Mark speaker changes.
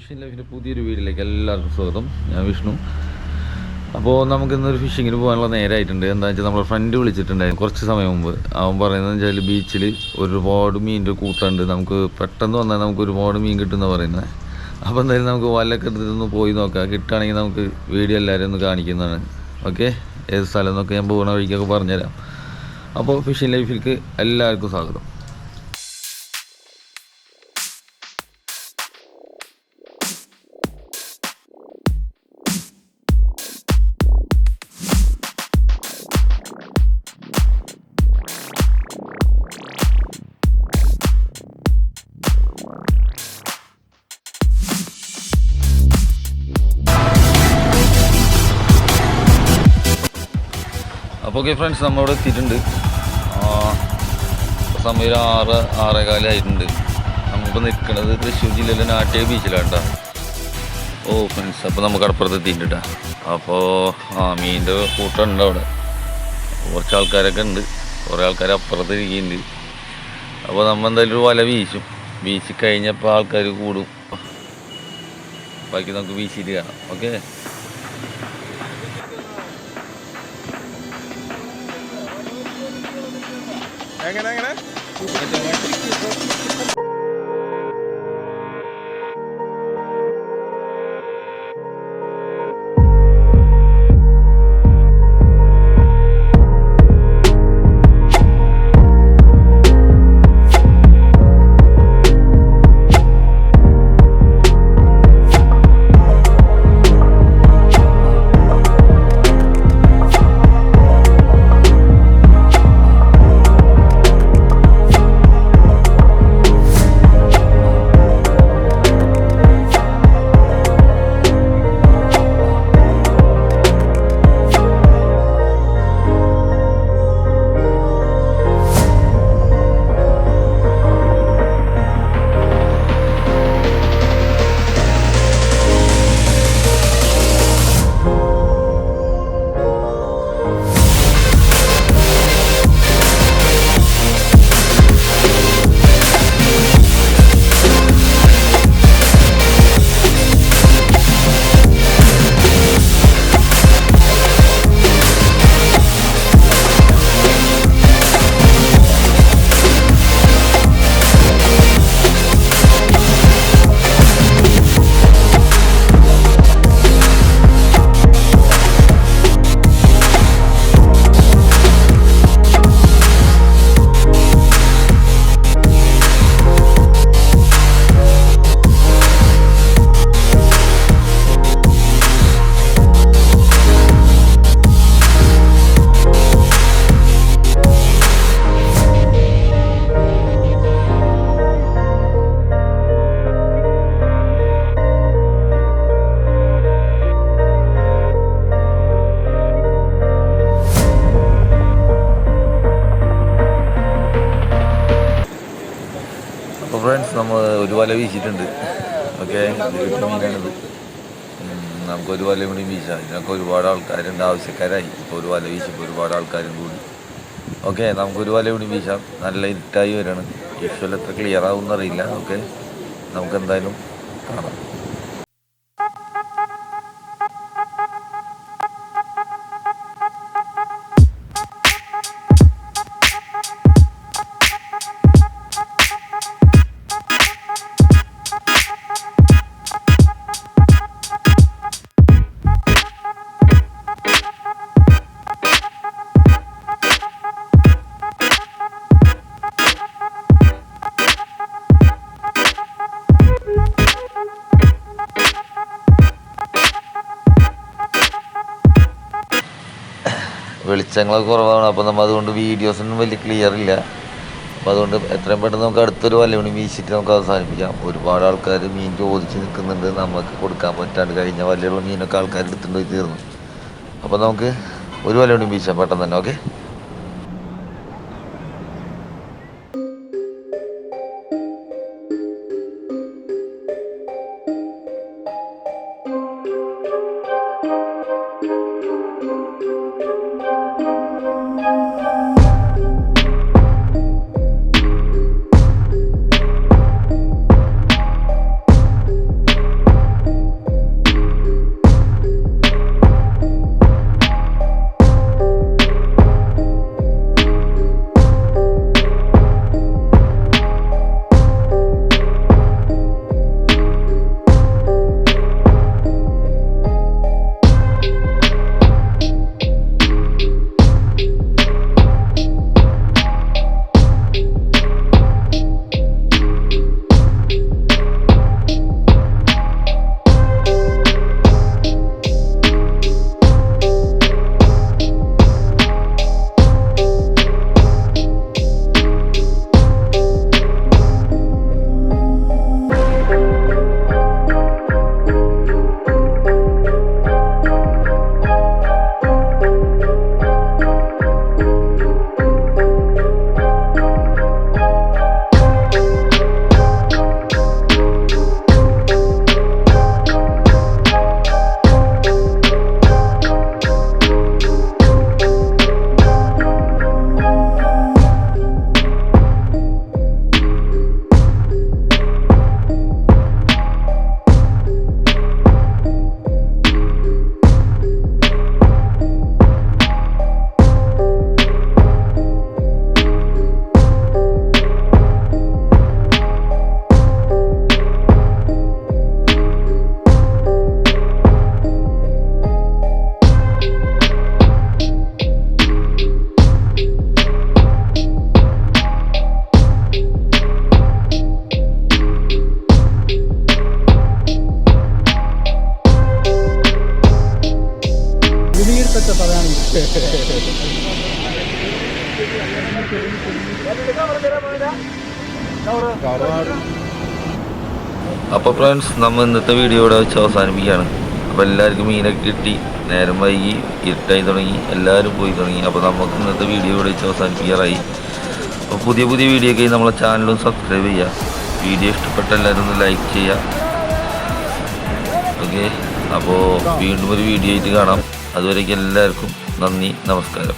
Speaker 1: Phishing ലൈഫിൻ്റെ പുതിയൊരു വീഡിയോയിലേക്ക് എല്ലാവർക്കും സ്വാഗതം. ഞാൻ വിഷ്ണു. അപ്പോൾ നമുക്കിന്നൊരു ഫിഷിങ്ങിന് പോകാനുള്ള നേരമായിട്ടുണ്ട്. എന്താ വെച്ചാൽ നമ്മൾ ഫ്രണ്ട് വിളിച്ചിട്ടുണ്ടായിരുന്നു കുറച്ച് സമയം മുമ്പ്. അവൻ പറയുന്നത് വെച്ചാൽ ബീച്ചിൽ ഒരുപാട് മീനിൻ്റെ കൂട്ടുണ്ട്, നമുക്ക് പെട്ടെന്ന് വന്നാൽ നമുക്ക് ഒരുപാട് മീൻ കിട്ടുമെന്ന് പറയുന്നത്. അപ്പോൾ എന്തായാലും നമുക്ക് വലൊക്കെ എടുത്തിട്ടൊന്ന് പോയി നോക്കാം. കിട്ടുകയാണെങ്കിൽ നമുക്ക് വീഡിയോ എല്ലാവരും ഒന്ന് കാണിക്കുന്നതാണ്. ഓക്കെ, ഏത് സ്ഥലം എന്നൊക്കെ ഞാൻ പോകുന്ന വഴിക്കൊക്കെ പറഞ്ഞുതരാം. അപ്പോൾ ഫിഷിംഗ് ലൈഫിലേക്ക് എല്ലാവർക്കും സ്വാഗതം. അപ്പോൾ ഓക്കെ ഫ്രണ്ട്സ്, നമ്മളിവിടെ എത്തിയിട്ടുണ്ട്. സമയം 6-6:15 ആയിട്ടുണ്ട്. നമ്മളിപ്പോൾ നിൽക്കുന്നത് തൃശ്ശൂർ ജില്ലയിലെ നാട്യ ബീച്ചിലാണ് കേട്ടോ. ഓ ഫ്രണ്ട്സ്, അപ്പോൾ നമുക്ക് അപ്പുറത്ത് എത്തിയിട്ടുണ്ട്. അപ്പോൾ മീനിൻ്റെ കൂട്ടമുണ്ട് അവിടെ. കുറച്ച് ആൾക്കാരൊക്കെ ഉണ്ട്, കുറേ ആൾക്കാർ അപ്പുറത്ത് ഇരിക്കുന്നുണ്ട്. അപ്പോൾ നമ്മൾ എന്തായാലും ഒരു വല വീശി കഴിഞ്ഞപ്പോൾ ആൾക്കാർ കൂടും. ബാക്കി നമുക്ക് വീശിയിട്ട് കാണാം. ഓക്കെ,
Speaker 2: എങ്ങനെ
Speaker 1: ഫ്രണ്ട്സ്, നമ്മൾ ഒരു വല വീശിയിട്ടുണ്ട്. ഓക്കെ, മീനാണിത്. നമുക്കൊരു വല കൂടി വീശാം. ഇതിനൊക്കെ ഒരുപാട് ആൾക്കാരുണ്ട്, ആവശ്യക്കാരായി. ഇപ്പോൾ ഒരു വല വീശിപ്പോൾ ഒരുപാട് ആൾക്കാരും കൂടി. ഓക്കെ, നമുക്കൊരു വല കൂടി വീശാം. നല്ല ഇരുട്ടായി വരാണ്. വിഷ്വൽ എത്ര ക്ലിയർ ആവും എന്നറിയില്ല. ഓക്കെ, നമുക്ക് എന്തായാലും കാണാം. വെളിച്ചങ്ങളൊക്കെ കുറവാണ്. അപ്പോൾ നമ്മൾ അതുകൊണ്ട് വീഡിയോസൊന്നും വലിയ ക്ലിയർ ഇല്ല. അപ്പോൾ അതുകൊണ്ട് എത്രയും പെട്ടെന്ന് നമുക്ക് അടുത്തൊരു വലയൂണി വീശിയിട്ട് നമുക്ക് അവസാനിപ്പിക്കാം. ഒരുപാട് ആൾക്കാർ മീൻ ചോദിച്ച് നിൽക്കുന്നുണ്ട്. നമുക്ക് കൊടുക്കാൻ പറ്റാണ്ട് കഴിഞ്ഞ വലയുള്ള മീനൊക്കെ ആൾക്കാർ എടുത്തുകൊണ്ട് പോയി തീർന്നു. അപ്പോൾ നമുക്ക് ഒരു വലയൂണി വീശാം പെട്ടെന്ന് തന്നെ. ഓക്കെ, അപ്പോൾ ഫ്രണ്ട്സ്, നമ്മൾ ഇന്നത്തെ വീഡിയോ ഇവിടെ വെച്ച് അവസാനിപ്പിക്കുകയാണ്. അപ്പോൾ എല്ലാവർക്കും മീനൊക്കെ കിട്ടി, നേരം വൈകി, ഇരുട്ടായി തുടങ്ങി, എല്ലാവരും പോയി തുടങ്ങി. അപ്പോൾ നമുക്ക് ഇന്നത്തെ വീഡിയോ ഇവിടെ വെച്ച് അവസാനിപ്പിക്കാറായി. അപ്പോൾ പുതിയ പുതിയ വീഡിയോ ഒക്കെ നമ്മളെ ചാനലും സബ്സ്ക്രൈബ് ചെയ്യുക. വീഡിയോ ഇഷ്ടപ്പെട്ട എല്ലാവരും ഒന്ന് ലൈക്ക് ചെയ്യുക. ഓക്കെ, അപ്പോൾ വീണ്ടും ഒരു വീഡിയോ ആയിട്ട് കാണാം. അതുവരേക്കും എല്ലാവർക്കും നന്ദി, നമസ്കാരം.